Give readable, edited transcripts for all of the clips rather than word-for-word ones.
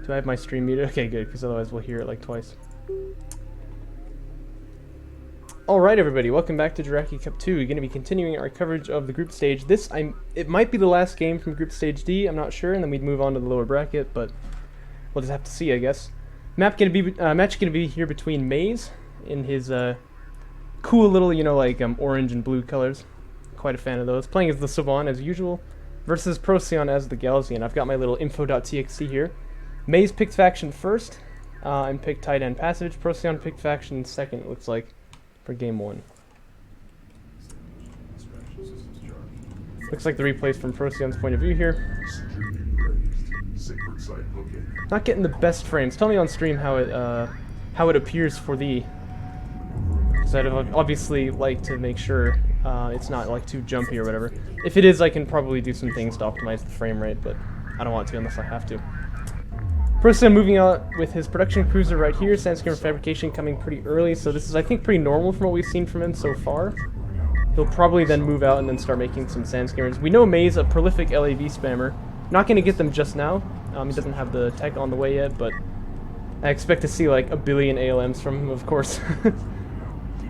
Do I have my stream muted? Okay, good, because otherwise we'll hear it like twice. Alright everybody, welcome back to Jaraci Cup 2. We're going to be continuing our coverage of the group stage. It might be the last game from Group Stage D, I'm not sure, and then we'd move on to the lower bracket, but we'll just have to see, I guess. Match going to be here between Maze in his cool little, you know, like orange and blue colors. Quite a fan of those. Playing as the Savant as usual, versus Procyon as the Galzian. I've got my little info.txt here. Maze picked faction first, and picked tight end passage. Procyon picked faction second, it looks like, for game 1. Looks like the replays from Procyon's point of view here. Not getting the best frames. Tell me on stream how it appears for thee. Because I'd obviously like to make sure it's not like too jumpy or whatever. If it is, I can probably do some things to optimize the frame rate, but I don't want to unless I have to. Procyon moving out with his production cruiser right here. Sandscreamer fabrication coming pretty early, so this is, I think, pretty normal from what we've seen from him so far. He'll probably then move out and then start making some Sandscreamers. We know Maze, a prolific LAV spammer. Not going to get them just now. He doesn't have the tech on the way yet, but I expect to see like a billion ALMs from him, of course.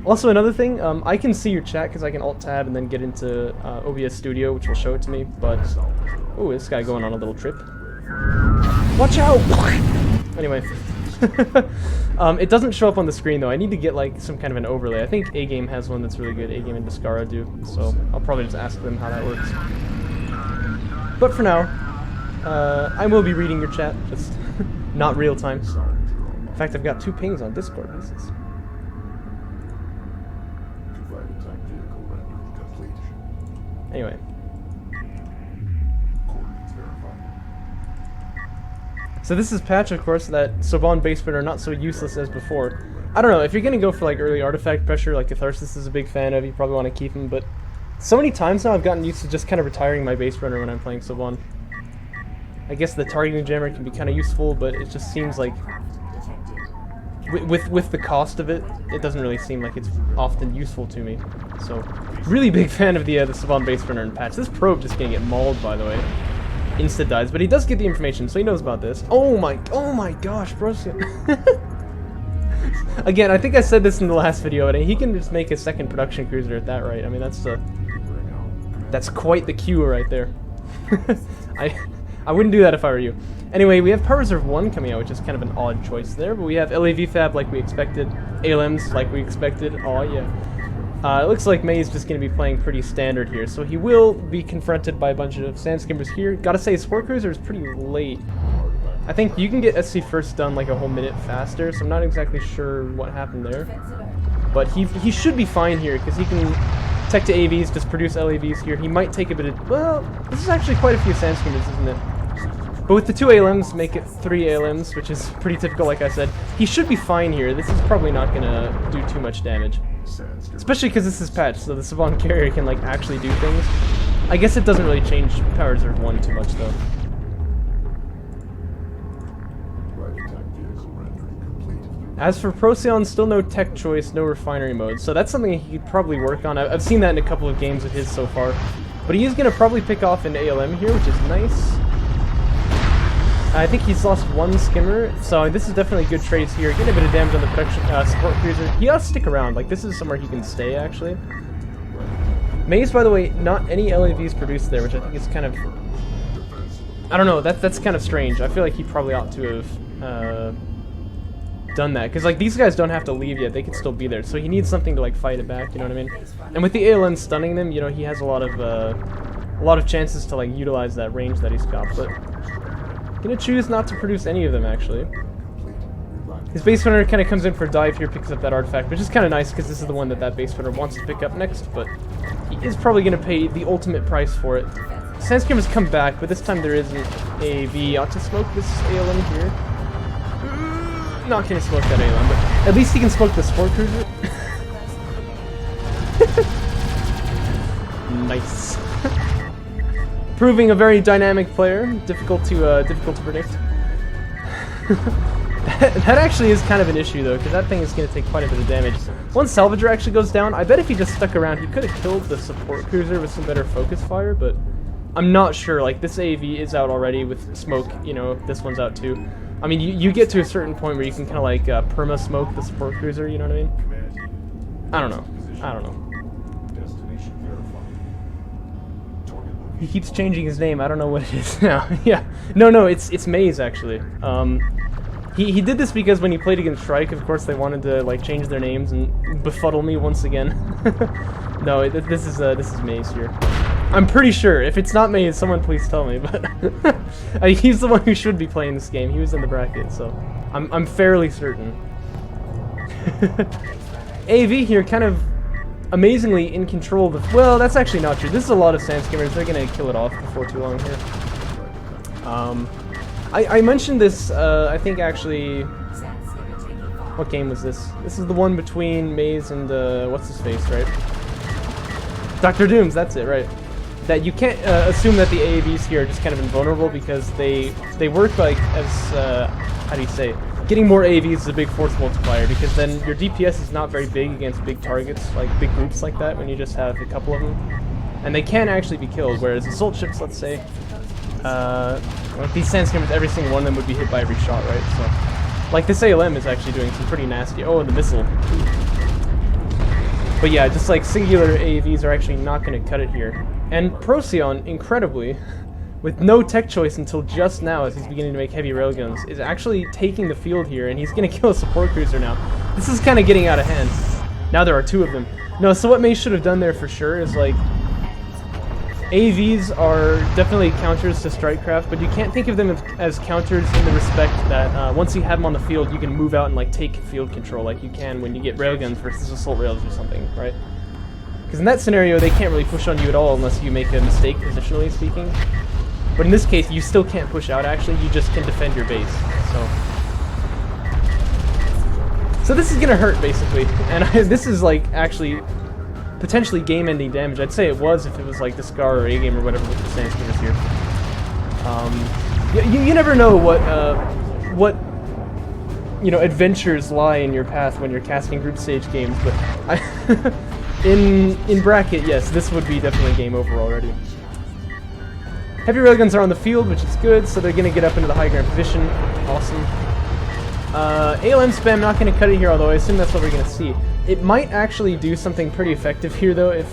Also, another thing, I can see your chat because I can Alt-Tab and then get into OBS Studio, which will show it to me, but... Oh, this guy going on a little trip. Watch out! Anyway. It doesn't show up on the screen, though. I need to get, like, some kind of an overlay. I think A-Game has one that's really good. A-Game and Discara do, so I'll probably just ask them how that works. But for now, I will be reading your chat, just not real time. In fact, I've got 2 pings on Discord. This is... Anyway. So this is Patch, of course, that Soban basement are not so useless as before. I don't know, if you're gonna go for like early artifact pressure, like Catharsis is a big fan of, you probably want to keep him, but so many times now I've gotten used to just kind of retiring my base runner when I'm playing Soban. I guess the targeting jammer can be kind of useful, but it just seems like with the cost of it, it doesn't really seem like it's often useful to me. So, really big fan of the Saban base runner and Patch. This probe just gonna get mauled, by the way. Insta dies, but he does get the information, so he knows about this. Oh my gosh, Procyon. Again, I think I said this in the last video, and he can just make a second production cruiser at that rate. I mean, that's quite the queue right there. I wouldn't do that if I were you. Anyway, we have Power Reserve 1 coming out, which is kind of an odd choice there, but we have LAV Fab like we expected, ALMs like we expected. Oh yeah. It looks like May's just going to be playing pretty standard here, so he will be confronted by a bunch of Sandscreamers here. Gotta say, Sport Cruiser is pretty late. I think you can get SC first done like a whole minute faster, so I'm not exactly sure what happened there. But he should be fine here, because he can tech to AVs, just produce LAVs here. He might take a bit of... Well, this is actually quite a few Sandscreamers, isn't it? But with the 2 ALMs, make it 3 ALMs, which is pretty typical, like I said. He should be fine here. This is probably not going to do too much damage. Especially because this is Patch, so the Saban carrier can like actually do things. I guess it doesn't really change Power Reserve 1 too much, though. As for Procyon, still no tech choice, no refinery mode, so that's something he could probably work on. I've seen that in a couple of games of his so far. But he is going to probably pick off an ALM here, which is nice. I think he's lost 1 skimmer, so this is definitely good trades here. Getting a bit of damage on the production support cruiser. He ought to stick around. Like, this is somewhere he can stay, actually. Maze, by the way, not any LAVs produced there, which I think is kind of... I don't know, that's kind of strange. I feel like he probably ought to have done that. Because, like, these guys don't have to leave yet. They can still be there. So he needs something to, like, fight it back, you know what I mean? And with the ALN stunning them, you know, he has a lot of chances to, like, utilize that range that he's got, but... Gonna choose not to produce any of them, actually. His base runner kind of comes in for a dive here, picks up that artifact, which is kind of nice because this is the one that base runner wants to pick up next, but he is probably going to pay the ultimate price for it. Sandscream has come back, but this time there is an AV. Ought to smoke this ALM here. Not going to smoke that ALM, but at least he can smoke the Sport Cruiser. Nice. Proving a very dynamic player, difficult to predict. that actually is kind of an issue though, because that thing is going to take quite a bit of damage. Once Salvager actually goes down, I bet if he just stuck around, he could have killed the support cruiser with some better focus fire, but I'm not sure. Like, this AV is out already with smoke, you know, this one's out too. I mean, you get to a certain point where you can kind of like perma-smoke the support cruiser, you know what I mean? I don't know. I don't know. He keeps changing his name. I don't know what it is now. Yeah. No, it's Maze, actually. He did this because when he played against Shrike, of course, they wanted to, like, change their names and befuddle me once again. No, this is Maze here. I'm pretty sure. If it's not Maze, someone please tell me, but he's the one who should be playing this game. He was in the bracket, so I'm fairly certain. AV here kind of amazingly in control of the... Well, that's actually not true. This is a lot of sand skimmers. They're going to kill it off before too long here. I mentioned this, I think actually... What game was this? This is the one between Maze and, what's his face, right? Dr. Dooms, that's it, right. That you can't assume that the AAVs here are just kind of invulnerable because they work like as, how do you say, getting more AAVs is a big force multiplier because then your DPS is not very big against big targets, like big groups like that when you just have a couple of them. And they can actually be killed, whereas assault ships, let's say, like these sand skimmers, every single one of them would be hit by every shot, right? So, like this ALM is actually doing some pretty nasty, oh, and the missile. But yeah, just like singular AAVs are actually not going to cut it here. And Procyon, incredibly, with no tech choice until just now as he's beginning to make heavy railguns, is actually taking the field here, and he's going to kill a support cruiser now. This is kind of getting out of hand. Now there are two of them. No, so what Maze should have done there for sure is like, AVs are definitely counters to Strikecraft, but you can't think of them as counters in the respect that once you have them on the field, you can move out and like take field control like you can when you get railguns versus assault rails or something, right? Because in that scenario, they can't really push on you at all unless you make a mistake, positionally speaking. But in this case, you still can't push out, actually. You just can defend your base. So this is going to hurt, basically. And this is, like, actually potentially game-ending damage. I'd say it was if it was, like, the Scar or A-Game or whatever with the sand skimmers here. You never know what you know, adventures lie in your path when you're casting group stage games, but in bracket, yes, this would be definitely game over already. Heavy railguns are on the field, which is good, so they're going to get up into the high ground position. Awesome. ALM spam not going to cut it here, although I assume that's what we're going to see. It might actually do something pretty effective here, though, if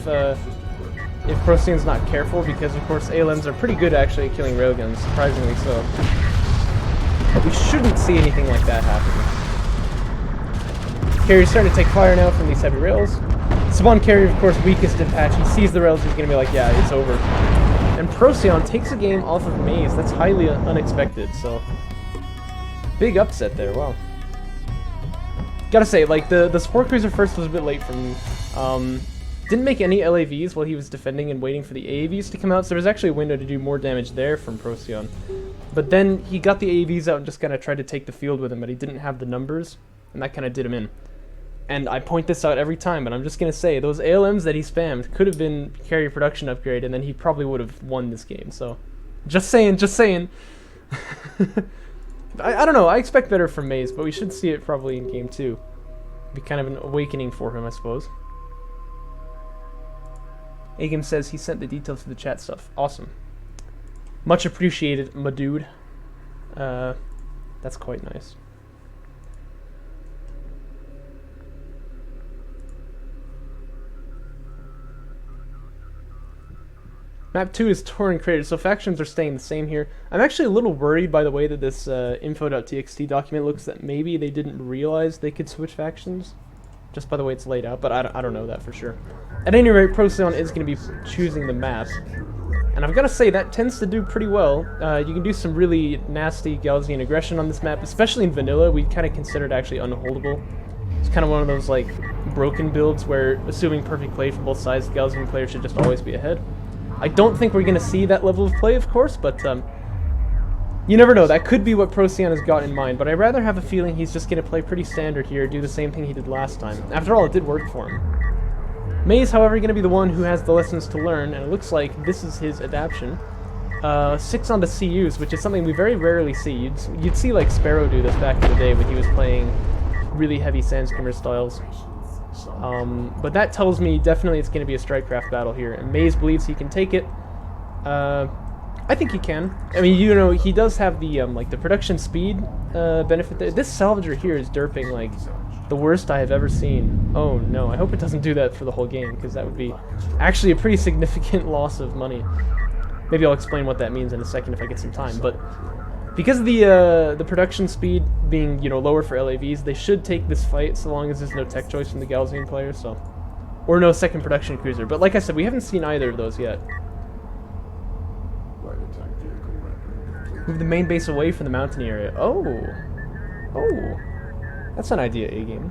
Procyon's not careful, because, of course, ALMs are pretty good, actually, at killing railguns, surprisingly so. But we shouldn't see anything like that happening. Carrier's starting to take fire now from these heavy rails. Saban Carrier, of course, weakest in patch. He sees the rails, he's going to be like, yeah, it's over. And Procyon takes a game off of Maze. That's highly unexpected, so... Big upset there, wow. Gotta say, like, the support cruiser first was a bit late for me. Didn't make any LAVs while he was defending and waiting for the AAVs to come out, so there was actually a window to do more damage there from Procyon. But then he got the AAVs out and just kind of tried to take the field with him, but he didn't have the numbers, and that kind of did him in. And I point this out every time, but I'm just going to say, those ALMs that he spammed could have been carrier production upgrade, and then he probably would have won this game, so... Just saying, just saying. I don't know, I expect better from Maze, but we should see it probably in game 2. Be kind of an awakening for him, I suppose. Agam says he sent the details to the chat stuff. Awesome. Much appreciated, my dude. That's quite nice. Map 2 is torn and created, so factions are staying the same here. I'm actually a little worried by the way that this info.txt document looks, that maybe they didn't realize they could switch factions, just by the way it's laid out, but I don't know that for sure. At any rate, Procyon is going to be choosing the map, and I've got to say that tends to do pretty well. You can do some really nasty Gaussian aggression on this map, especially in vanilla. We kind of considered actually unholdable. It's kind of one of those like broken builds where, assuming perfect play from both sides, the Gaussian player should just always be ahead. I don't think we're going to see that level of play, of course, but you never know. That could be what Procyon has got in mind, but I rather have a feeling he's just going to play pretty standard here, do the same thing he did last time. After all, it did work for him. Maze, however, going to be the one who has the lessons to learn, and it looks like this is his adaptation. 6 onto CUs, which is something we very rarely see. You'd see like Sparrow do this back in the day when he was playing really heavy Sandskimmer styles. But that tells me definitely it's going to be a Strikecraft battle here, and Maze believes he can take it. I think he can. I mean, you know, he does have the like the production speed benefit there. This salvager here is derping like the worst I have ever seen. Oh no, I hope it doesn't do that for the whole game, because that would be actually a pretty significant loss of money. Maybe I'll explain what that means in a second if I get some time, but because of the production speed being, you know, lower for LAVs, they should take this fight so long as there's no tech choice from the Galzian player, so... Or no second production cruiser, but like I said, we haven't seen either of those yet. Move the main base away from the mountain area. Oh! Oh! That's an idea, A-Game.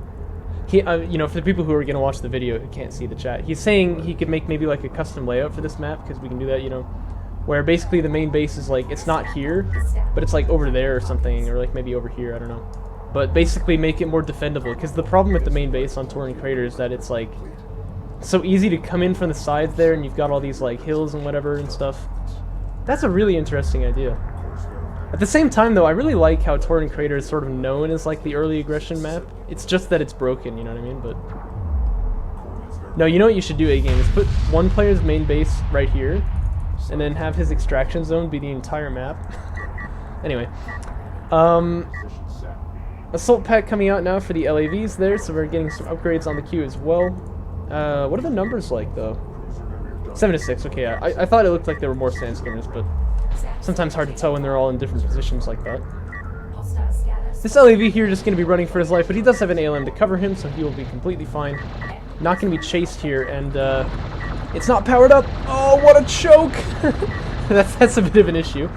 He, you know, for the people who are going to watch the video who can't see the chat, he's saying he could make maybe like a custom layout for this map, because we can do that, you know, where basically the main base is like, it's not here, but it's like over there or something, or like maybe over here, I don't know. But basically make it more defendable, because the problem with the main base on Torrent Crater is that it's like, so easy to come in from the sides there, and you've got all these like hills and whatever and stuff. That's a really interesting idea. At the same time, though, I really like how Torrent Crater is sort of known as like the early aggression map. It's just that it's broken, you know what I mean? But no, you know what you should do, A-Game, is put one player's main base right here, and then have his extraction zone be the entire map. Anyway, assault pack coming out now for the LAVs there, so we're getting some upgrades on the queue as well. What are the numbers like, though? 7 to 6, okay, yeah. I thought it looked like there were more Sandskimmers, but sometimes hard to tell when they're all in different positions like that. This LAV here is just going to be running for his life, but he does have an ALM to cover him, so he will be completely fine. Not going to be chased here, and it's not powered up. Oh, what a choke! that's a bit of an issue.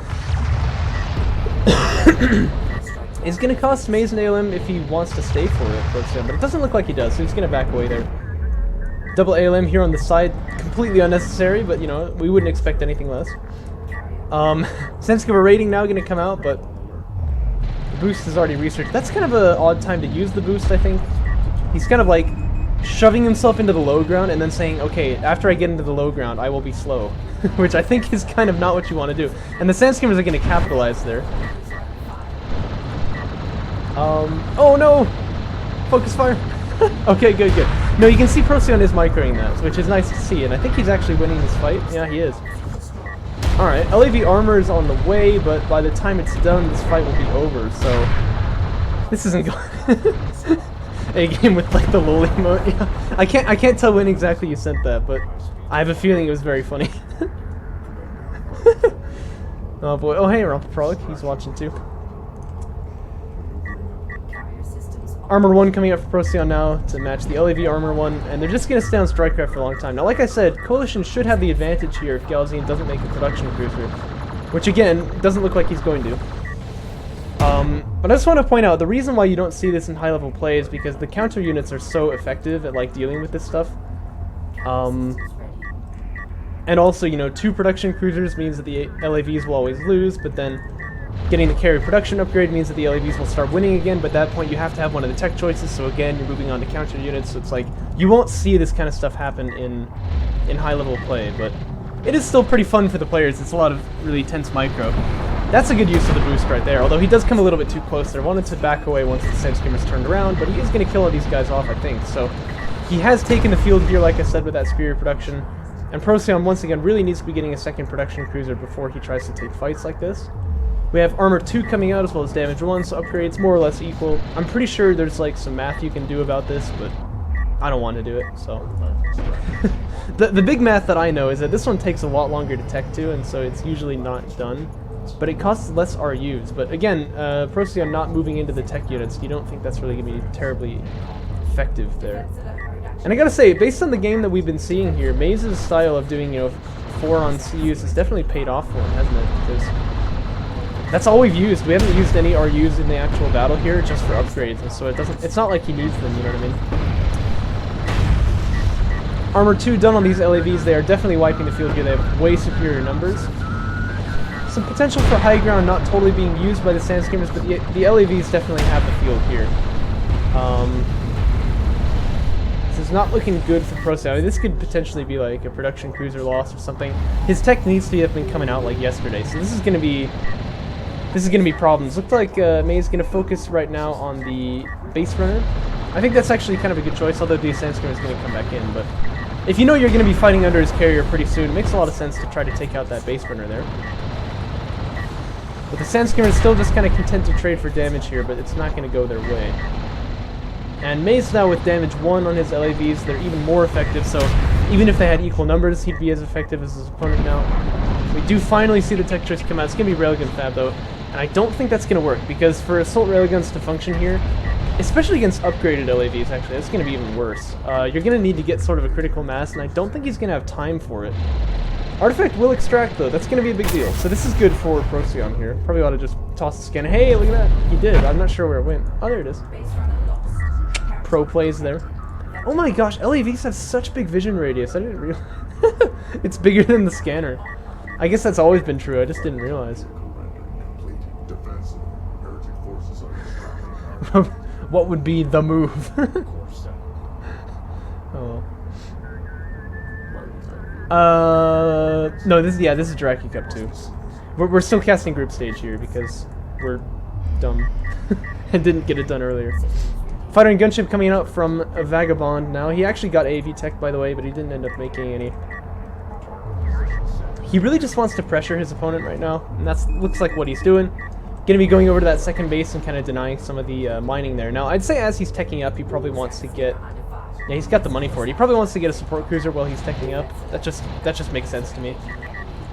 It's going to cost Maze an ALM if he wants to stay for it, but it doesn't look like he does, so he's going to back away there. Double ALM here on the side, completely unnecessary, but you know, we wouldn't expect anything less. Senskimmer rating now going to come out, but the boost is already researched. That's kind of an odd time to use the boost, I think. He's kind of like shoving himself into the low ground and then saying, okay, after I get into the low ground, I will be slow. Which I think is kind of not what you want to do. And the Sandskimmers are going to capitalize there. Oh no! Focus fire! Okay, good. No, you can see Procyon is microing that, which is nice to see, and I think he's actually winning this fight. Yeah, he is. Alright, LAV armor is on the way, but by the time it's done, this fight will be over, so... This isn't going... A game with, like, the lol emote. Yeah. I can't tell when exactly you sent that, but I have a feeling it was very funny. Oh boy. Oh, hey, Rumpelprolic. He's watching too. Armor 1 coming up for Procyon now to match the LAV Armor 1, and they're just going to stay on Strikecraft for a long time. Now, like I said, Coalition should have the advantage here if Galzian doesn't make a production cruiser, which again, doesn't look like he's going to. But I just want to point out, the reason why you don't see this in high-level play is because the counter units are so effective at like dealing with this stuff. And also, you know, 2 production cruisers means that the LAVs will always lose, but then getting the carry production upgrade means that the LAVs will start winning again, but at that point you have to have one of the tech choices, so again, you're moving on to counter units, so it's like, you won't see this kind of stuff happen in high-level play, but it is still pretty fun for the players. It's a lot of really tense micro. That's a good use of the boost right there, although he does come a little bit too close there. Wanted to back away once the Sandskimmer's turned around, but he is going to kill all these guys off, I think, so he has taken the field here, like I said, with that superior production, and Procyon, once again, really needs to be getting a second production cruiser before he tries to take fights like this. We have Armor 2 coming out as well as Damage 1, so upgrades more or less equal. I'm pretty sure there's like some math you can do about this, but I don't want to do it, so... the big math that I know is that this one takes a lot longer to tech to, and so it's usually not done. But it costs less RUs. But again, Procyon not moving into the tech units, you don't think that's really going to be terribly effective there. And I gotta say, based on the game that we've been seeing here, Maze's style of doing, you know, 4 on CUs has definitely paid off for him, hasn't it? Because that's all we've used. We haven't used any RUs in the actual battle here, just for upgrades, and so it's not like he needs them, you know what I mean? Armor 2 done on these LAVs, they are definitely wiping the field here. They have way superior numbers. Some potential for high ground not totally being used by the Sandskimmers, but the LAVs definitely have the field here. This is not looking good for Procyon. I mean, this could potentially be like a production cruiser loss or something. His tech needs to have been coming out like yesterday, so this is gonna be problems. Looks like May's gonna focus right now on the base runner. I think that's actually kind of a good choice, although the Sandskimmer is gonna come back in, but If you know you're going to be fighting under his carrier pretty soon, it makes a lot of sense to try to take out that base burner there. But the Sand Skimmer is still just kind of content to trade for damage here, but it's not going to go their way. And Maze now with damage 1 on his LAVs, they're even more effective, so even if they had equal numbers, he'd be as effective as his opponent now. We do finally see the tech choice come out. It's going to be Railgun Fab though, and I don't think that's going to work, because for Assault Railguns to function here, especially against upgraded LAVs actually, that's going to be even worse. You're going to need to get sort of a critical mass, and I don't think he's going to have time for it. Artifact will extract though, that's going to be a big deal. So this is good for Procyon here. Probably ought to just toss the scan. Hey, look at that! He did. I'm not sure where it went. Oh, there it is. Pro plays there. Oh my gosh, LAVs have such big vision radius. I didn't realize. It's bigger than the scanner. I guess that's always been true. I just didn't realize. What would be the move? Oh. No, this is Jaraci Cup 2. We're still casting Groupstage here because we're dumb and didn't get it done earlier. Fighter and gunship coming out from a Vagabond now. He actually got AV tech, by the way, but he didn't end up making any. He really just wants to pressure his opponent right now, and that looks like what he's doing. Gonna be going over to that second base and kind of denying some of the mining there. Now, I'd say as he's teching up, he probably wants to get... Yeah, he's got the money for it. He probably wants to get a support cruiser while he's teching up. That just makes sense to me.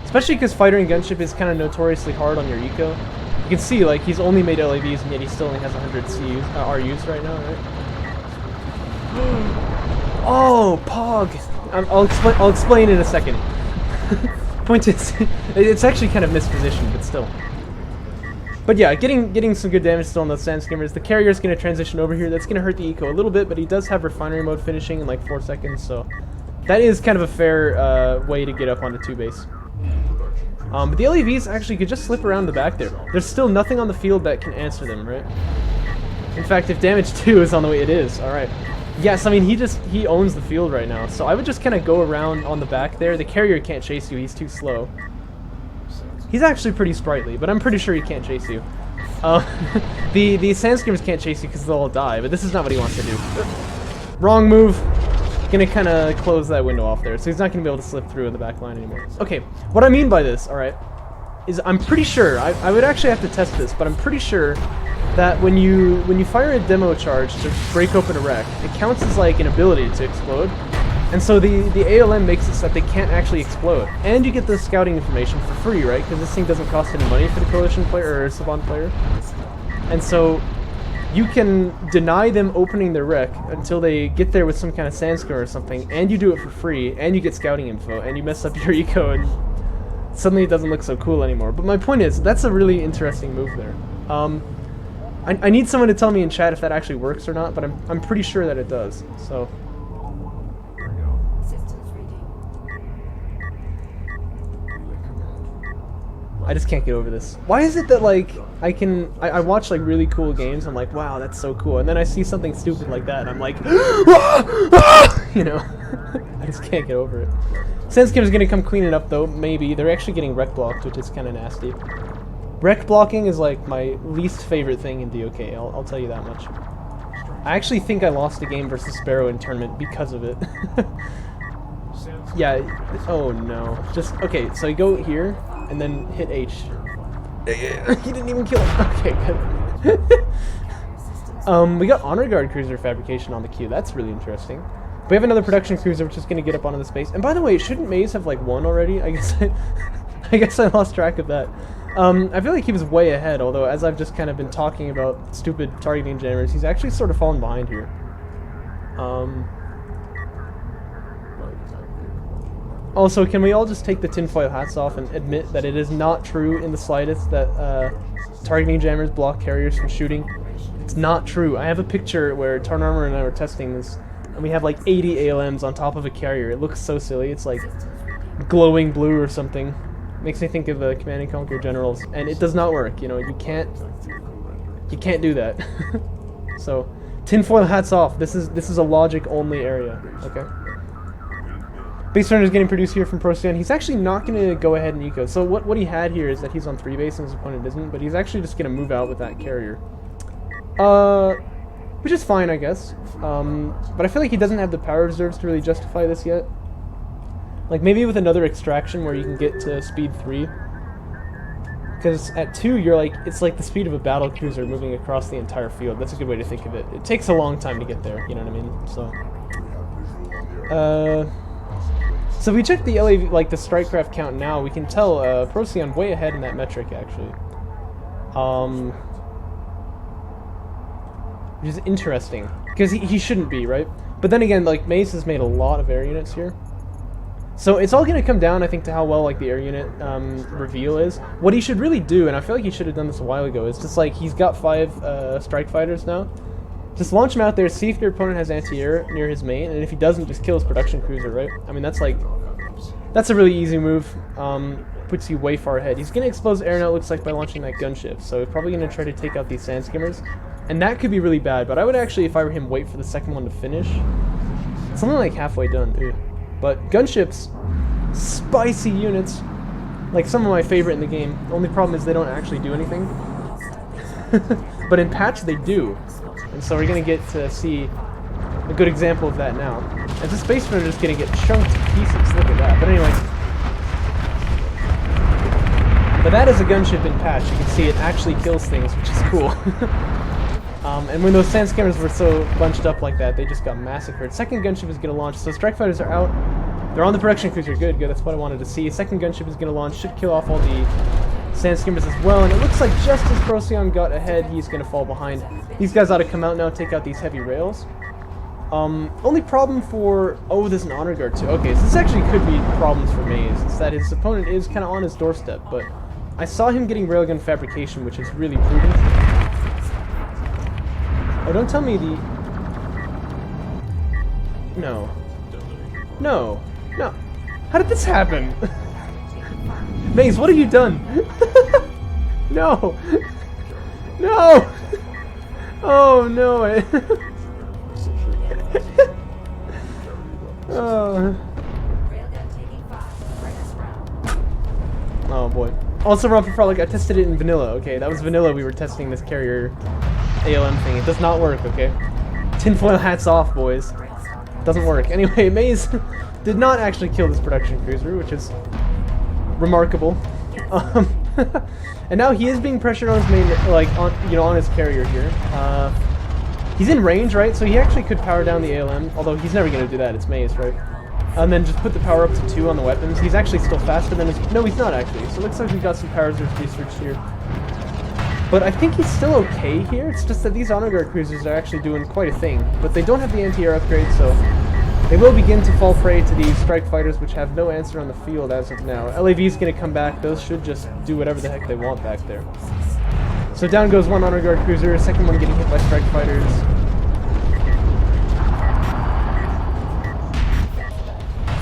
Especially because fighter and gunship is kind of notoriously hard on your eco. You can see, like, he's only made LAVs, and yet he still only has 100 RUs right now, right? Oh, Pog! I'll explain in a second. Point is, it's actually kind of mispositioned, but still. But yeah, getting some good damage still on those Sand Skimmers. The carrier's going to transition over here. That's going to hurt the eco a little bit, but he does have refinery mode finishing in like 4 seconds, so that is kind of a fair way to get up onto 2 base. But the LAVs actually could just slip around the back there. There's still nothing on the field that can answer them, right? In fact, if damage 2 is on the way, it is. Alright. Yes, I mean, he owns the field right now, so I would just kind of go around on the back there. The carrier can't chase you, he's too slow. He's actually pretty sprightly, but I'm pretty sure he can't chase you. The Sand Skimmers can't chase you because they'll all die, but this is not what he wants to do. Wrong move. Gonna kind of close that window off there, so he's not gonna be able to slip through in the back line anymore. Okay, what I mean by this, alright, is I'm pretty sure, I would actually have to test this, but I'm pretty sure that when you fire a demo charge to break open a wreck, it counts as like an ability to explode. And so the ALM makes it so that they can't actually explode. And you get the scouting information for free, right? Because this thing doesn't cost any money for the Coalition player or Savant player. And so you can deny them opening their wreck until they get there with some kind of sand skimmer or something, and you do it for free, and you get scouting info, and you mess up your eco, and suddenly it doesn't look so cool anymore. But my point is, that's a really interesting move there. I need someone to tell me in chat if that actually works or not, but I'm pretty sure that it does. So. I just can't get over this. Why is it that, like, I watch, like, really cool games, I'm like, wow, that's so cool, and then I see something stupid like that, and I'm like, you know, I just can't get over it. Sandskim's gonna come clean it up, though, maybe. They're actually getting wreck blocked, which is kind of nasty. Wreck blocking is, like, my least favorite thing in DOK, I'll tell you that much. I actually think I lost a game versus Sparrow in tournament because of it. Yeah, oh no. Just, okay, so you go here, and then hit H. He didn't even kill him. Okay, good. We got Honor Guard Cruiser Fabrication on the queue. That's really interesting. We have another production cruiser which is going to get up onto the space. And by the way, shouldn't Maze have like won already? I guess I lost track of that. I feel like he was way ahead, although as I've just kind of been talking about stupid targeting jammers, he's actually sort of fallen behind here. Also, can we all just take the tinfoil hats off and admit that it is not true in the slightest that targeting jammers block carriers from shooting? It's not true. I have a picture where Tarn Armor and I were testing this, and we have like 80 ALMs on top of a carrier. It looks so silly. It's like glowing blue or something. Makes me think of the Command and Conquer Generals, and it does not work. You know, you can't do that. So, tinfoil hats off. This is a logic only area. Okay. Base runner is getting produced here from Procyon. He's actually not going to go ahead and eco. So what he had here is that he's on 3 base and his opponent isn't, but he's actually just going to move out with that carrier. Which is fine, I guess. But I feel like he doesn't have the power reserves to really justify this yet. Like maybe with another extraction where you can get to speed 3. Because at 2, you're like, it's like the speed of a battle cruiser moving across the entire field. That's a good way to think of it. It takes a long time to get there, you know what I mean? So if we check the LAV, like the strikecraft count now, we can tell Procyon way ahead in that metric, actually. Which is interesting, because he shouldn't be, right? But then again, like, Maze has made a lot of air units here. So it's all going to come down, I think, to how well like the air unit reveal is. What he should really do, and I feel like he should have done this a while ago, is just like, he's got 5 strike fighters now. Just launch him out there, see if your opponent has anti-air near his main, and if he doesn't, just kill his production cruiser, right? I mean, that's like, that's a really easy move. Puts you way far ahead. He's going to expose air now, it looks like, by launching that gunship. So he's probably going to try to take out these sand skimmers. And that could be really bad, but I would actually, if I were him, wait for the second one to finish. Something like halfway done, too. But gunships, spicy units, like some of my favorite in the game. The only problem is they don't actually do anything. But in patch they do. And so we're going to get to see a good example of that now. As a Space Mariner is going to get chunked to pieces. Look at that. But anyway. But that is a gunship in patch. You can see it actually kills things, which is cool. And when those sand skimmers were so bunched up like that, they just got massacred. Second gunship is going to launch, so strike fighters are out. They're on the production cruiser. Good, good. That's what I wanted to see. Second gunship is going to launch, should kill off all the sand skimmers as well. And it looks like just as Procyon got ahead, he's going to fall behind. These guys ought to come out now, take out these heavy rails. Only problem for... Oh, there's an honor guard too. Okay, so this actually could be problems for Maze. It's that his opponent is kind of on his doorstep, but I saw him getting railgun fabrication, which is really prudent. Oh, don't tell me the... No. No. No. How did this happen? Maze, what have you done? No. No. Oh, no. Oh. Oh, boy. Also, Romper Frolic, I tested it in vanilla, okay? That was vanilla we were testing this carrier ALM thing. It does not work, okay? Tinfoil hats off, boys. Doesn't work. Anyway, Maze did not actually kill this production cruiser, which is remarkable. And now he is being pressured on his main, like, on, you know, on his carrier here. He's in range, right? So he actually could power down the ALM, although he's never going to do that. It's Maze, right? And then just put the power up to 2 on the weapons. He's actually still faster than his... No, he's not, actually. So it looks like we've got some power research here. But I think he's still okay here. It's just that these honor guard cruisers are actually doing quite a thing. But they don't have the anti-air upgrade, so they will begin to fall prey to these strike fighters, which have no answer on the field as of now. LAV is going to come back. Those should just do whatever the heck they want back there. So down goes one honor guard cruiser, second one getting hit by strike fighters.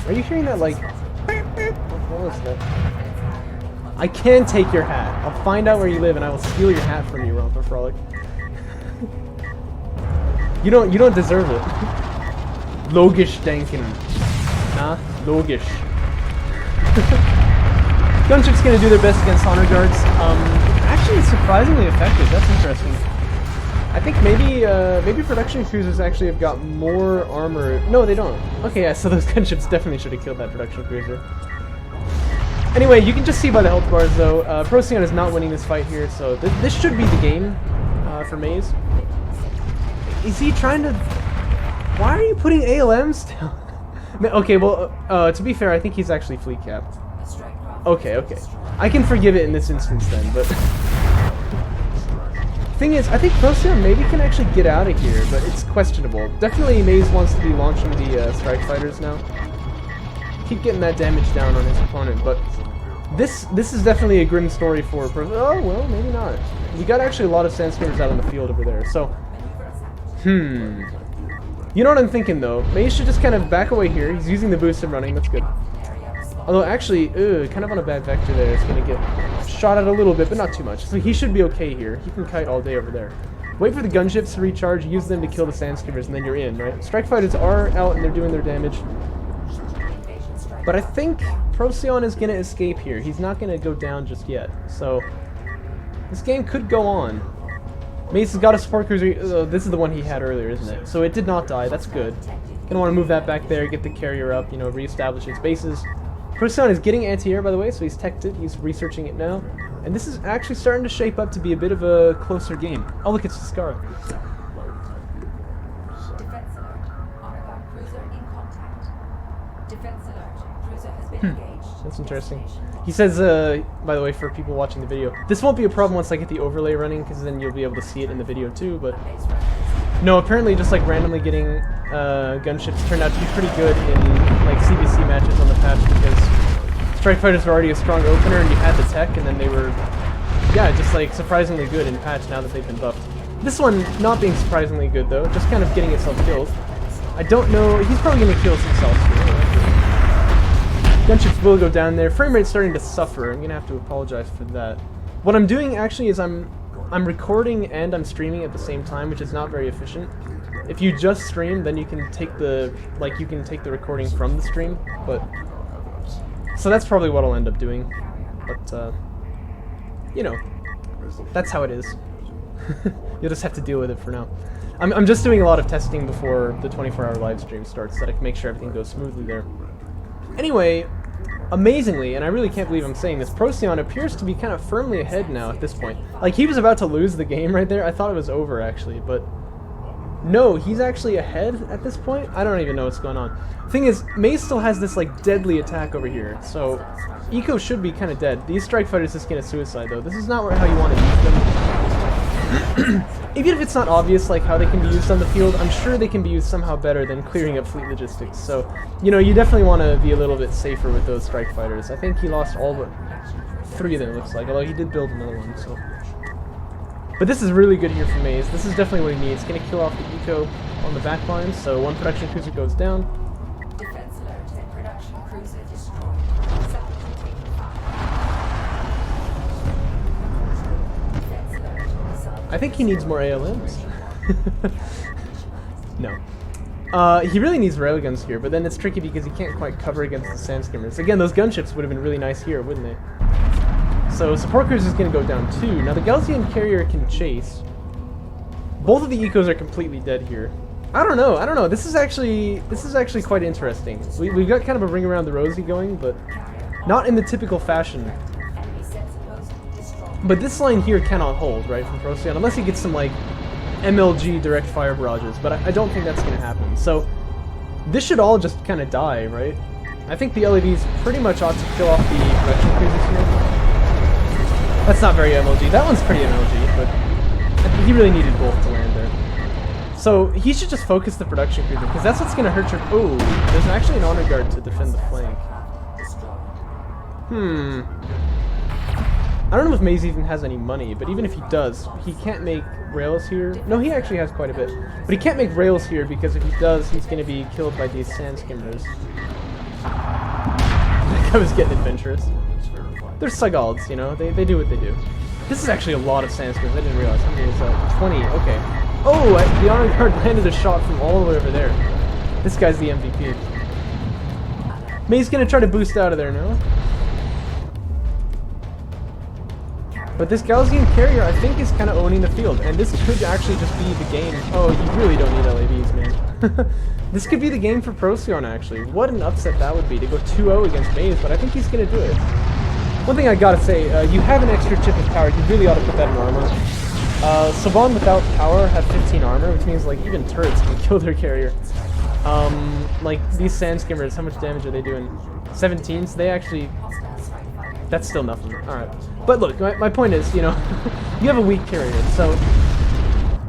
Are you hearing that, like... What was that? I can take your hat. I'll find out where you live and I will steal your hat from you, Romper Frolic. You don't deserve it. Logisch denken. Nah, logisch. Gunship's gonna do their best against honor guards. Actually surprisingly effective. That's interesting. I think maybe production cruisers actually have got more armor. No, they don't. Okay, yeah, so those gunships definitely should have killed that production cruiser. Anyway, you can just see by the health bars, though, Procyon is not winning this fight here, so this should be the game for Maze. Is he trying to... Why are you putting ALMs down? Okay, well, to be fair, I think he's actually fleet capped. Okay, okay. I can forgive it in this instance then, but... Thing is, I think Procyon maybe can actually get out of here, but it's questionable. Definitely Maze wants to be launching the strike fighters now. Keep getting that damage down on his opponent, but this is definitely a grim story for Procyon. Oh, well, maybe not. We got actually a lot of sand skimmers out on the field over there, so... You know what I'm thinking, though? Maze should just kind of back away here. He's using the boost and running, that's good. Although, actually, kind of on a bad vector there. It's going to get shot at a little bit, but not too much. So he should be okay here. He can kite all day over there. Wait for the gunships to recharge, use them to kill the sand skimmers, and then you're in, right? Strike fighters are out, and they're doing their damage. But I think Procyon is going to escape here. He's not going to go down just yet. So, this game could go on. Mace has got a support cruiser. This is the one he had earlier, isn't it? So it did not die. That's good. Gonna want to move that back there, get the carrier up, you know, reestablish its bases. Procyon is getting anti-air, by the way, so he's teched it. He's researching it now. And this is actually starting to shape up to be a bit of a closer game. Oh, look, it's Scar. Defense alert. Argonauts cruiser in contact. Defense alert. Cruiser has been engaged. That's interesting. He says, by the way, for people watching the video, this won't be a problem once I get the overlay running, because then you'll be able to see it in the video too, but... No, apparently just like randomly getting gunships turned out to be pretty good in like CBC matches on the patch, because Strike Fighters were already a strong opener and you had the tech, and then they were, yeah, just like surprisingly good in patch now that they've been buffed. This one not being surprisingly good though, just kind of getting itself killed. I don't know, he's probably going to kill himself here. Gunships will go down there. Frame rate's starting to suffer. I'm going to have to apologize for that. What I'm doing actually is I'm recording and I'm streaming at the same time, which is not very efficient. If you just stream, then you can take the recording from the stream, but so that's probably what I'll end up doing. But you know, that's how it is. You'll just have to deal with it for now. I'm just doing a lot of testing before the 24-hour live stream starts so that I can make sure everything goes smoothly there. Anyway, amazingly, and I really can't believe I'm saying this, Procyon appears to be kind of firmly ahead now at this point. Like, he was about to lose the game right there. I thought it was over, actually, but no, he's actually ahead at this point. I don't even know what's going on. Thing is, Maze still has this, like, deadly attack over here, so Eco should be kind of dead. These Strike Fighters just get a suicide, though. This is not how you want to use them. Even if it's not obvious, like, how they can be used on the field, I'm sure they can be used somehow better than clearing up fleet logistics. So, you know, you definitely want to be a little bit safer with those Strike Fighters. I think he lost all but 3 of them, it looks like, although he did build another one, so. But this is really good here for Maze. This is definitely what he needs. Gonna kill off the Eco on the back line, so 1 production cruiser goes down. Defense alert. Production cruiser destroyed. Sector taken fire. Defense alert. I think he needs more ALMs. No. He really needs railguns here, but then it's tricky because he can't quite cover against the sand skimmers. Again, those gunships would have been really nice here, wouldn't they? So support cruiser is going to go down too. Now the Gaussian carrier can chase. Both of the Ecos are completely dead here. I don't know. This is actually quite interesting. We've got kind of a ring around the rosy going, but not in the typical fashion. But this line here cannot hold, right, from Procyon, unless he gets some, like, MLG direct fire barrages, but I don't think that's going to happen. So, this should all just kind of die, right? I think the LAVs pretty much ought to kill off the production cruisers here. That's not very MLG. That one's pretty MLG, but he really needed both to land there. So, he should just focus the production cruiser, because that's what's going to hurt your... Oh, there's actually an honor guard to defend the flank. I don't know if Maze even has any money, but even if he does, he can't make rails here. No, he actually has quite a bit. But he can't make rails here because if he does, he's going to be killed by these sand skimmers. I was getting adventurous. They're Sagalds, you know? They do what they do. This is actually a lot of sand skimmers. I didn't realize. How many is that? 20. Okay. Oh, the honor guard landed a shot from all the way over there. This guy's the MVP. Maze's going to try to boost out of there now. But this Gaussian carrier, I think, is kind of owning the field, and this could actually just be the game. Oh, you really don't need LAVs, man. This could be the game for Procyon, actually. What an upset that would be to go 2-0 against Maze, but I think he's going to do it. One thing I gotta say, you have an extra chip of power, you really ought to put that in armor. Saban without power have 15 armor, which means, like, even turrets can kill their carrier. Like, these sand skimmers, how much damage are they doing? 17, so they actually... That's still nothing. Alright. But look, my point is, you know, you have a weak carrier, so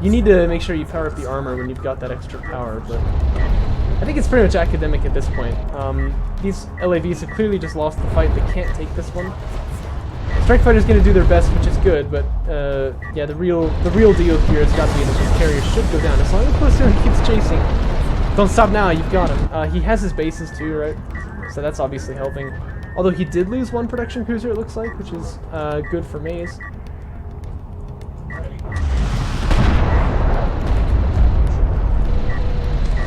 you need to make sure you power up the armor when you've got that extra power, but I think it's pretty much academic at this point. These LAVs have clearly just lost the fight. They can't take this one. Strike Fighter's going to do their best, which is good, but yeah, the real deal here has got to be that this carrier should go down. As long as Procyon keeps chasing. Don't stop now, you've got him. He has his bases too, right? So that's obviously helping. Although he did lose 1 production cruiser, it looks like, which is good for Maze.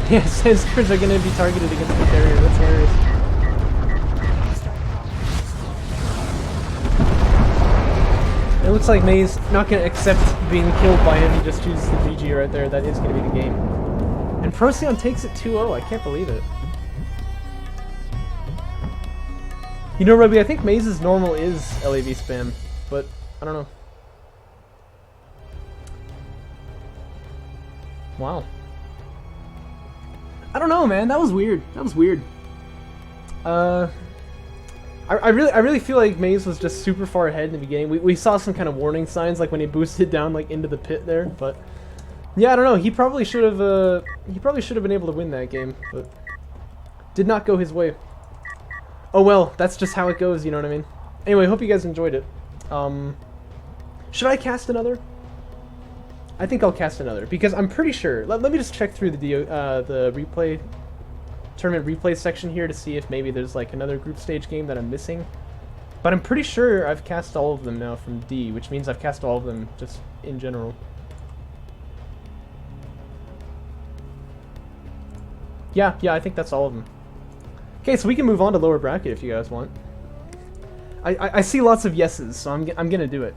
Yeah, sand skimmers are going to be targeted against the carrier. That's hilarious. looks like May's not going to accept being killed by him. He just chooses the GG right there. That is going to be the game. And Procyon takes it 2-0. I can't believe it. You know, Ruby, I think Maze's normal is LAV spam, but I don't know. Wow. I don't know, man. That was weird. That was weird. I really feel like Maze was just super far ahead in the beginning. We saw some kind of warning signs, like when he boosted down like into the pit there, but yeah, I don't know. He probably should have been able to win that game, but did not go his way. Oh well, that's just how it goes, you know what I mean? Anyway, hope you guys enjoyed it. Should I cast another? I think I'll cast another, because I'm pretty sure... Let me just check through the replay... tournament replay section here to see if maybe there's like another group stage game that I'm missing. But I'm pretty sure I've cast all of them now from D, which means I've cast all of them just in general. Yeah, I think that's all of them. Okay, so we can move on to lower bracket if you guys want. I see lots of yeses, so I'm gonna do it.